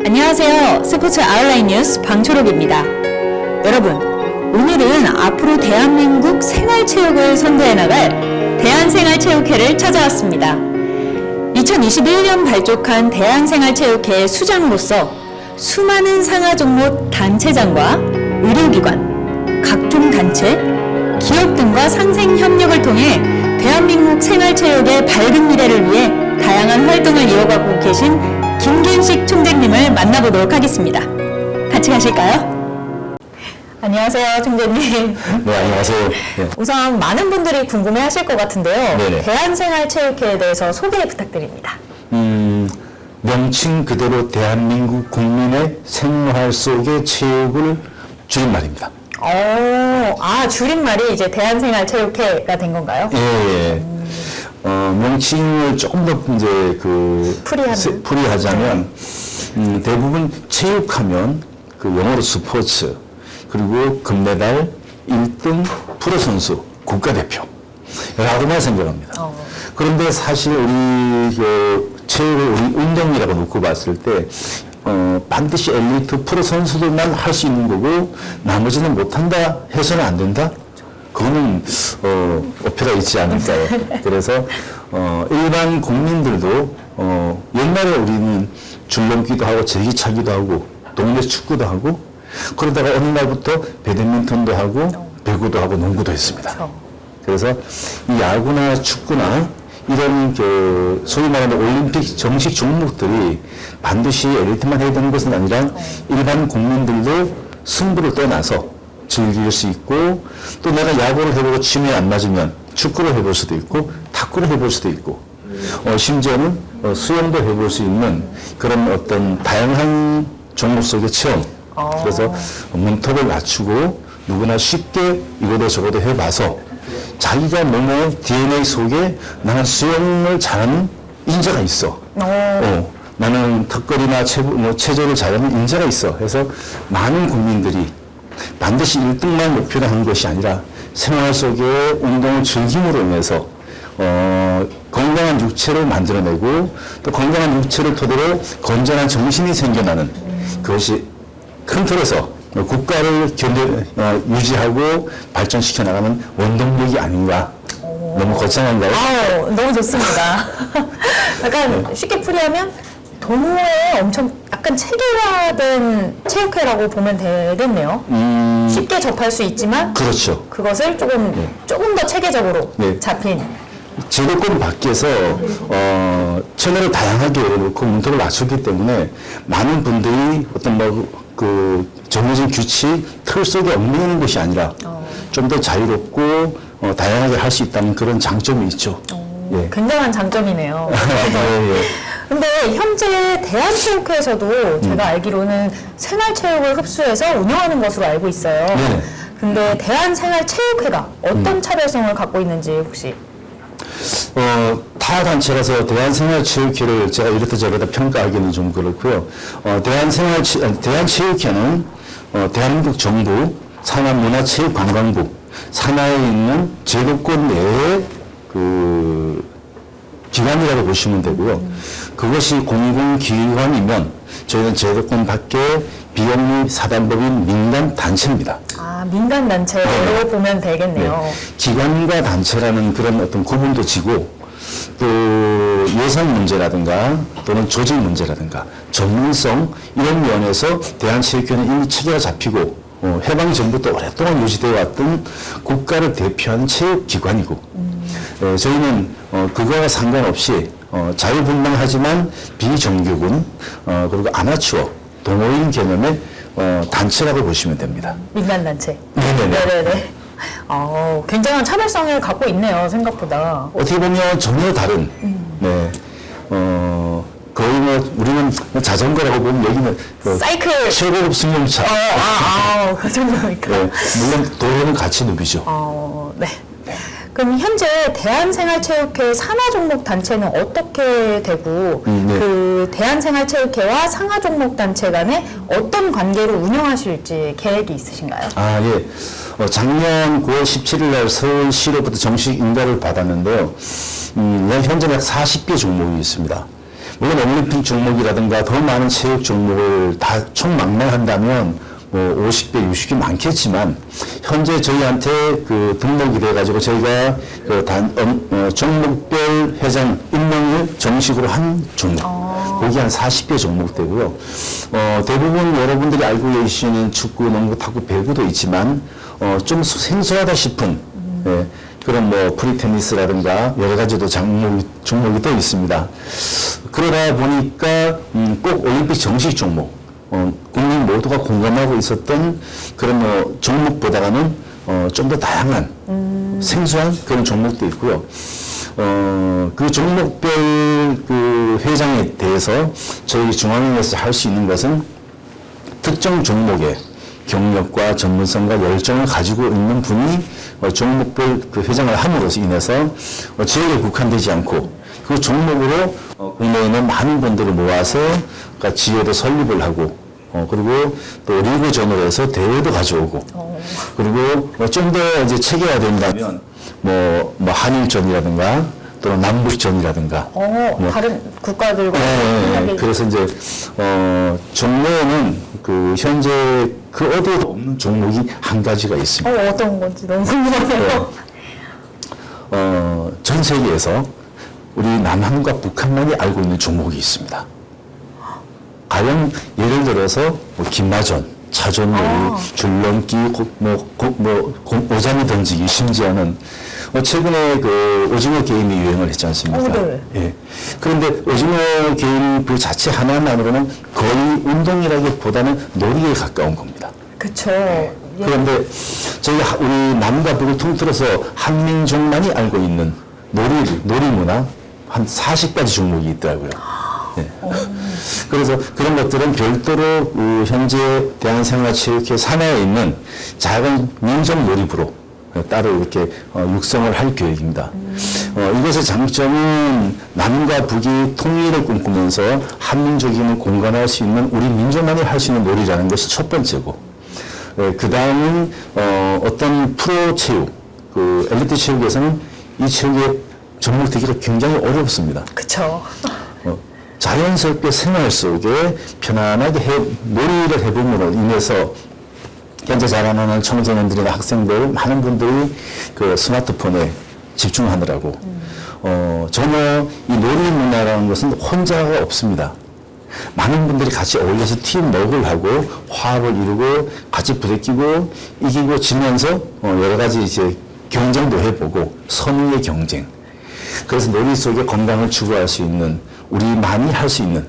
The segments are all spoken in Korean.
안녕하세요. 스포츠 아웃라인 뉴스 방초록입니다. 여러분, 오늘은 앞으로 대한민국 생활체육을 선도해 나갈 대한생활체육회를 찾아왔습니다. 2021년 발족한 대한생활체육회의 수장으로서 수많은 상하 종목 단체장과 의료기관, 각종 단체, 기업 등과 상생 협력을 통해 대한민국 생활체육의 밝은 미래를 위해 다양한 활동을 이어가고 계신 김균식 총재님을 만나보도록 하겠습니다. 같이 가실까요? 안녕하세요, 총재님. 네, 안녕하세요. 네. 우선 많은 분들이 궁금해하실 것 같은데요. 네네. 대한생활체육회에 대해서 소개 부탁드립니다. 명칭 그대로 대한민국 국민의 생활 속의 체육을 줄임말입니다. 줄임말이 이제 대한생활체육회가 된 건가요? 예. 명칭을 조금 더 이제 풀이하자면 대부분 체육하면 그 영어로 스포츠 그리고 금메달 1등 프로선수 국가대표 라고만 생각합니다. 그런데 사실 우리 체육을 우리 운동이라고 놓고 봤을 때 반드시 엘리트 프로선수들만 할 수 있는 거고 나머지는 못한다 해서는 안 된다? 그거는 어폐가 있지 않을까요? 그래서 일반 국민들도 옛날에 우리는 줄넘기도 하고 제기차기도 하고 동네 축구도 하고 그러다가 어느 날부터 배드민턴도 하고 배구도 하고 농구도 했습니다. 그래서 이 야구나 축구나 이런 소위 말하는 올림픽 정식 종목들이 반드시 엘리트만 해야 되는 것은 아니라 일반 국민들도 승부를 떠나서 즐길 수 있고 또 내가 야구를 해보고 취미에 안 맞으면 축구를 해볼 수도 있고 탁구를 해볼 수도 있고 심지어는 수영도 해볼 수 있는 그런 어떤 다양한 종목 속의 체험 그래서 문턱을 낮추고 누구나 쉽게 이거도 저거도 해봐서 자기가 몸의 DNA 속에 나는 수영을 잘하는 인자가 있어. 나는 턱걸이나 체조를 잘하는 인자가 있어. 해서 많은 국민들이 반드시 1등만 목표로 하는 것이 아니라 생활 속에 운동을 즐김으로 인해서 건강한 육체를 만들어내고 또 건강한 육체를 토대로 건전한 정신이 생겨나는 그것이 큰 틀에서 국가를 유지하고 발전시켜 나가는 원동력이 아닌가. 너무 거창한가요? 너무 좋습니다. 약간 쉽게 풀이하면 동호회에 엄청 약간 체계화된 체육회라고 보면 되겠네요. 쉽게 접할 수 있지만 그렇죠. 그것을 조금 더 체계적으로 잡힌 제도권 밖에서 채널을 다양하게 열어놓고 문턱을 낮췄기 때문에 많은 분들이 어떤 정해진 규칙, 틀 속에 얽매이는 것이 아니라 좀 더 자유롭고 다양하게 할 수 있다는 그런 장점이 있죠. 굉장한 장점이네요. 근데 현재 대한체육회에서도 제가 알기로는 생활체육을 흡수해서 운영하는 것으로 알고 있어요. 근데 대한생활체육회가 어떤 차별성을 갖고 있는지 혹시? 타 단체라서 대한생활체육회를 제가 이렇다 저렇다 평가하기는 좀 그렇고요. 대한체육회는 대한민국 정부 산하문화체육관광부 산하에 있는 제도권 내의 기관이라고 보시면 되고요. 그것이 공공기관이면 저희는 제도권 밖에 비영리 사단법인 민간단체입니다. 민간단체로 보면 되겠네요. 기관과 단체라는 그런 어떤 구분도 지고 또 예산 문제라든가 또는 조직 문제라든가 전문성 이런 면에서 대한체육회는 이미 체계가 잡히고 해방 전부터 오랫동안 유지되어 왔던 국가를 대표하는 체육기관이고 저희는 그거와 상관없이 자유분방하지만 비정규군 그리고 아마추어 동호인 개념의 단체라고 보시면 됩니다. 민간단체. 네네네. 굉장한 차별성을 갖고 있네요, 생각보다. 어떻게 보면 전혀 다른, 거의 우리는 자전거라고 보면 여기는 사이클. 최고급 승용차. 그 정도니까. 물론 도로는 같이 누비죠. 그럼 현재 대한생활체육회 산하종목단체는 어떻게 되고 그 대한생활체육회와 상하종목단체 간에 어떤 관계로 운영하실지 계획이 있으신가요? 작년 9월 17일 날 서울시로부터 정식 인가를 받았는데요. 현재 약 40개 종목이 있습니다. 물론 올림픽 종목이라든가 더 많은 체육 종목을 다 총망라한다면 뭐 50개, 60개 많겠지만 현재 저희한테 그 등록이 돼가지고 저희가 그 종목별 회장 임명을 정식으로 한 종목, 거기 한 40개 종목 되고요. 대부분 여러분들이 알고 계시는 축구, 농구, 탁구, 배구도 있지만 좀 생소하다 싶은 그런 뭐 프리테니스라든가 여러 가지도 종목이 또 있습니다. 그러다 보니까 꼭 올림픽 정식 종목, 국민 모두가 공감하고 있었던 그런 뭐 종목보다는 좀 더 다양한 생소한 그런 종목도 있고요. 그 종목별 그 회장에 대해서 저희 중앙위에서 할 수 있는 것은 특정 종목의 경력과 전문성과 열정을 가지고 있는 분이 종목별 그 회장을 함으로써 인해서 지역에 국한되지 않고 그 종목으로 국내에 있는 많은 분들을 모아서 그러니까 지회도 설립을 하고 그리고 또 리그전으로 해서 대회도 가져오고 그리고 좀 더 이제 체계화된다면 뭐 한일전이라든가 또 남북전이라든가 다른 국가들과 그래서 이제 종로에는 그 현재 그 어디에도 없는 종목이 한 가지가 있습니다. 어떤 건지 너무 궁금하네요. 전 세계에서 우리 남한과 북한만이 알고 있는 종목이 있습니다. 과연 예를 들어서 뭐 김마전, 차전놀이, 줄넘기, 오자미 던지기, 심지어는 최근에 그 오징어 게임이 유행을 했지 않습니까? 네. 예. 그런데 오징어 게임 그 자체 하나만으로는 거의 운동이라기보다는 놀이에 가까운 겁니다. 그쵸. 그런데 저희가 우리 남과 북을 통틀어서 한민족만이 알고 있는 놀이 문화 한 40가지 종목이 있더라고요. 네. 그래서 그런 것들은 별도로 현재 대한생활체육회 산하에 있는 작은 민족 놀이부로 따로 이렇게 육성을 할 계획입니다. 이것의 장점은 남과 북이 통일을 꿈꾸면서 한민족임을 공감할 수 있는 우리 민족만이 할 수 있는 놀이라는 것이 첫 번째고, 그 다음은 어떤 프로 체육, 그 엘리트 체육에서는 이 체육의 접목되기가 굉장히 어렵습니다. 그쵸. 자연스럽게 생활 속에 편안하게 놀이를 해봄으로 인해서 현재 자라나는 청소년들이나 학생들 많은 분들이 그 스마트폰에 집중하느라고 전혀 이 놀이 문화라는 것은 혼자가 없습니다. 많은 분들이 같이 어울려서 팀워크를 하고 화합을 이루고 같이 부대끼고 이기고 지면서 여러 가지 이제 경쟁도 해보고 선의의 경쟁. 그래서 놀이 속에 건강을 추구할 수 있는 우리만이 할 수 있는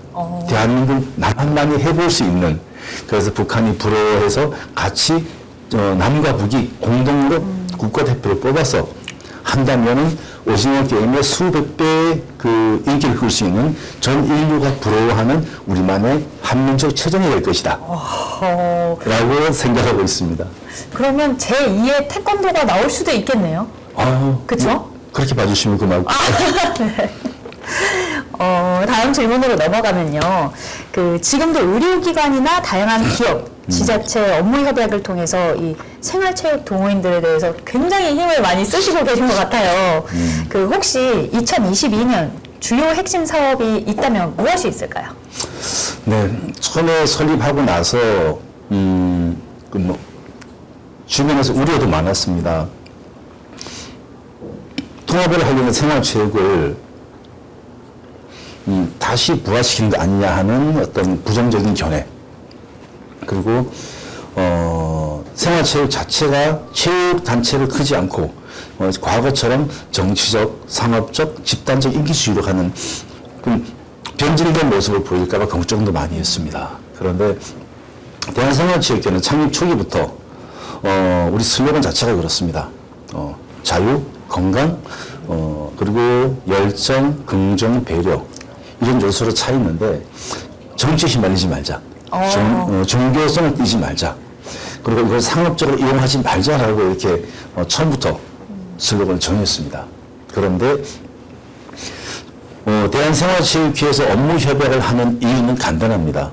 대한민국 남한만이 해볼 수 있는 그래서 북한이 부러워해서 같이 남과 북이 공동으로 국가대표를 뽑아서 한다면은 오징어 게임의 수백 배의 그 인기를 끌 수 있는 전 인류가 부러워하는 우리만의 한민족 체전이 될 것이다. 라고 생각하고 있습니다. 그러면 제2의 태권도가 나올 수도 있겠네요. 그쵸? 그렇게 봐주시면 고맙고. 네. 다음 질문으로 넘어가면요. 지금도 의료기관이나 다양한 기업, 지자체 업무 협약을 통해서 이 생활체육 동호인들에 대해서 굉장히 힘을 많이 쓰시고 계신 것 같아요. 혹시 2022년 주요 핵심 사업이 있다면 무엇이 있을까요? 네, 처음에 설립하고 나서 주변에서 우려도 많았습니다. 통합을 하려는 생활체육을 다시 부활시키는 거 아니냐 하는 어떤 부정적인 견해. 그리고, 생활체육 자체가 체육단체를 크지 않고, 과거처럼 정치적, 상업적, 집단적 인기주의로 가는 변질된 모습을 보일까봐 걱정도 많이 했습니다. 그런데, 대한생활체육회는 창립 초기부터, 우리 슬로건 자체가 그렇습니다. 자유, 건강, 그리고 열정, 긍정, 배려. 이런 요소로 차 있는데 정치에 휘말리지 말자. 종교성을 띄지 말자. 그리고 이걸 상업적으로 이용하지 말자라고 이렇게 처음부터 슬로건을 정했습니다. 그런데 대한생활체육회에서 업무 협약을 하는 이유는 간단합니다.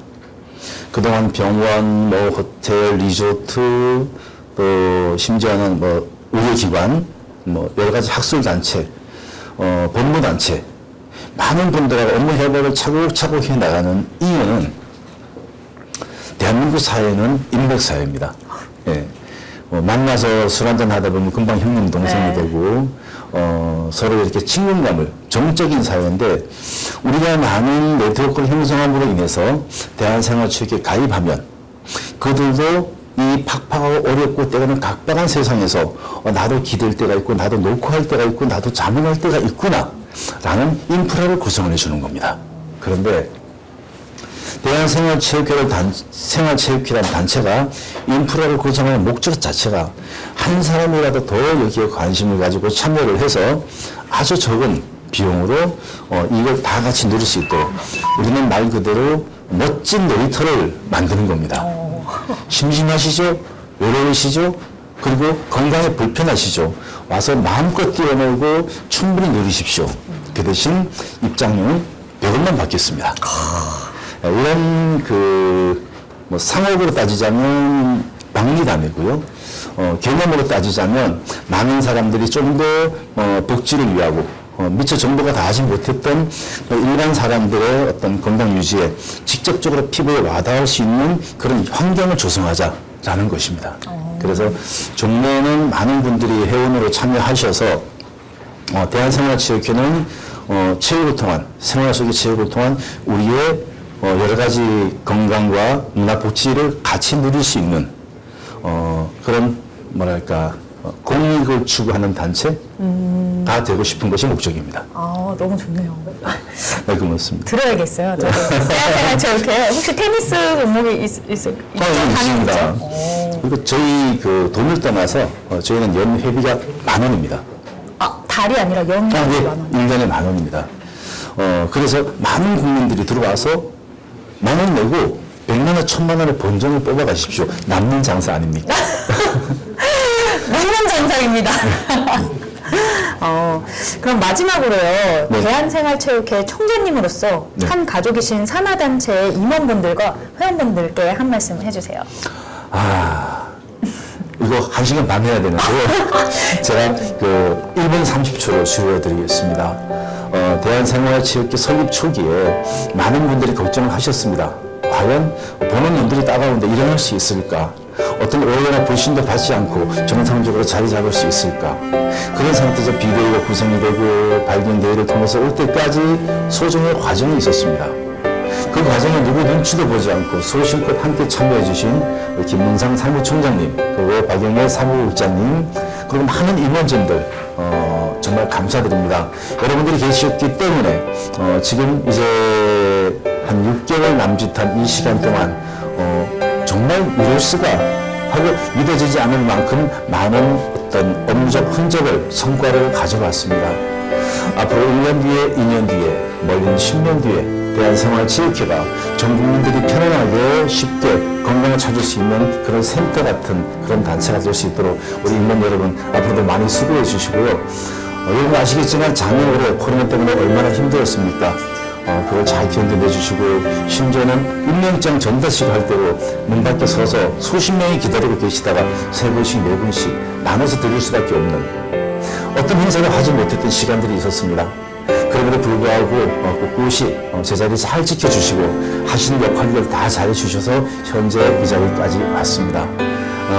그동안 병원, 호텔, 리조트, 또 심지어는 의료기관, 여러 가지 학술단체, 법무단체 많은 분들하고 업무 협약을 차곡차곡 해 나가는 이유는 대한민국 사회는 인맥사회입니다. 예. 만나서 술 한잔 하다 보면 금방 형님 동생이 네. 되고 서로 이렇게 친근감을 정적인 사회인데 우리가 많은 네트워크를 형성함으로 인해서 대한생활체육에 가입하면 그들도 이 팍팍하고 어렵고 때로는 각박한 세상에서 나도 기댈 때가 있고 나도 놓고 할 때가 있고 나도 자문할 때가 있구나 라는 인프라를 구성을 해주는 겁니다. 그런데 생활체육회라는 단체가 인프라를 구성하는 목적 자체가 한 사람이라도 더 여기에 관심을 가지고 참여를 해서 아주 적은 비용으로 이걸 다 같이 누릴 수 있도록 우리는 말 그대로 멋진 놀이터를 만드는 겁니다. 심심하시죠? 외로우시죠? 그리고 건강에 불편하시죠? 와서 마음껏 뛰어놀고 충분히 누리십시오. 그 대신 입장료는 100원만 받겠습니다. 이런 뭐 상업으로 따지자면 박리담이고요. 개념으로 따지자면 많은 사람들이 좀 더 복지를 위하고 미처 정부가 다 하지 못했던 일반 사람들의 어떤 건강 유지에 직접적으로 피부에 와닿을 수 있는 그런 환경을 조성하자라는 것입니다. 그래서 종로는 많은 분들이 회원으로 참여하셔서 대한생활체육회는 체육을 통한 생활 속의 체육을 통한 우리의 여러 가지 건강과 문화복지를 같이 누릴 수 있는 그런 뭐랄까 공익을 추구하는 단체가 되고 싶은 것이 목적입니다. 아, 너무 좋네요. 네, 그렇습니다. 들어야겠어요. 저도 대한생활체육회 혹시 테니스 종목이 있죠? 있습니다. 그리고 저희 돈을 떠나서 저희는 연 회비가 10,000원입니다. 아, 달이 아니라 연회비 네, 10,000원. 1년에 10,000원입니다. 그래서 많은 국민들이 들어와서 10,000원 내고 100,000원, 1,000,000원의 본전을 뽑아 가십시오. 남는 장사 아닙니까? 남는 장사입니다. 그럼 마지막으로요. 네. 대한생활체육회 총재님으로서 네. 한 가족이신 산하단체의 임원분들과 회원분들께 한 말씀 해주세요. 이거 1시간 반 해야 되는데요. 제가 1분 30초로 줄여드리겠습니다. 대한생활체육회 설립 초기에 많은 분들이 걱정을 하셨습니다. 과연 보는 눈들이 따가운데 일어날 수 있을까? 어떤 오해나 불신도 받지 않고 정상적으로 자리 잡을 수 있을까? 그런 상태에서 비대위가 구성이 되고 발견대회를 통해서 올 때까지 소정의 과정이 있었습니다. 그 과정에 누구 눈치도 보지 않고 소신껏 함께 참여해 주신 김문상 사무총장님, 그리고 박영애 사무국장님, 그리고 많은 임원진들 정말 감사드립니다. 여러분들이 계셨기 때문에 지금 이제 한 6개월 남짓한 이 시간 동안 정말 이룰 수가 하고 믿어지지 않을 만큼 많은 어떤 업무적 흔적을, 성과를 가져왔습니다. 앞으로 1년 뒤에, 2년 뒤에, 멀리는 10년 뒤에 대한생활체육회가 전 국민들이 편안하게 쉽게 건강을 찾을 수 있는 그런 센터 같은 그런 단체가 될 수 있도록 우리 임원 여러분 앞으로도 많이 수고해 주시고요. 여러분 아시겠지만 작년 올해 코로나 때문에 얼마나 힘들었습니까? 그걸 잘 견뎌내 주시고 심지어는 임명장 전달식 할 때도 문 밖에 서서 수십 명이 기다리고 계시다가 3분씩 4분씩 나눠서 드릴 수밖에 없는 어떤 행사를 하지 못했던 시간들이 있었습니다. 그럼에도 불구하고 꿋꿋이 제자리 잘 지켜주시고 하시는 역할을 다 잘해주셔서 현재 이 자리까지 왔습니다.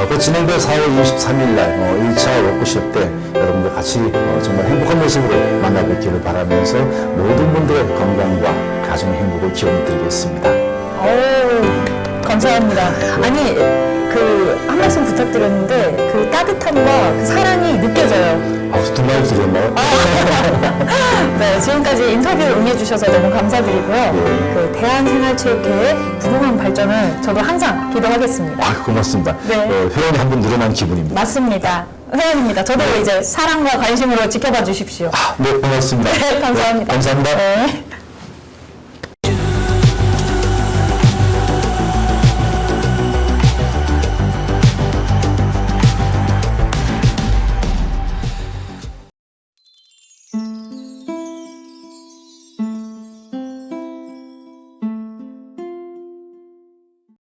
그 진행될 4월 23일 날 1차 워크숍 때 여러분들 같이 정말 행복한 모습으로 만나뵙기를 바라면서 모든 분들의 건강과 가정의 행복을 기원드리겠습니다. 감사합니다. 아니, 한 말씀 부탁드렸는데 그 따뜻함과 그 사랑이 느껴져요. 두 말 드렸나요? 네, 지금까지 인터뷰 응해주셔서 너무 감사드리고요. 그 대한생활체육회의 무궁한 발전을 저도 항상 기도하겠습니다. 고맙습니다. 네. 회원이 한 분 늘어난 기분입니다. 맞습니다. 회원입니다. 저도 이제 사랑과 관심으로 지켜봐 주십시오. 네, 고맙습니다. 네, 감사합니다. 감사합니다. 네.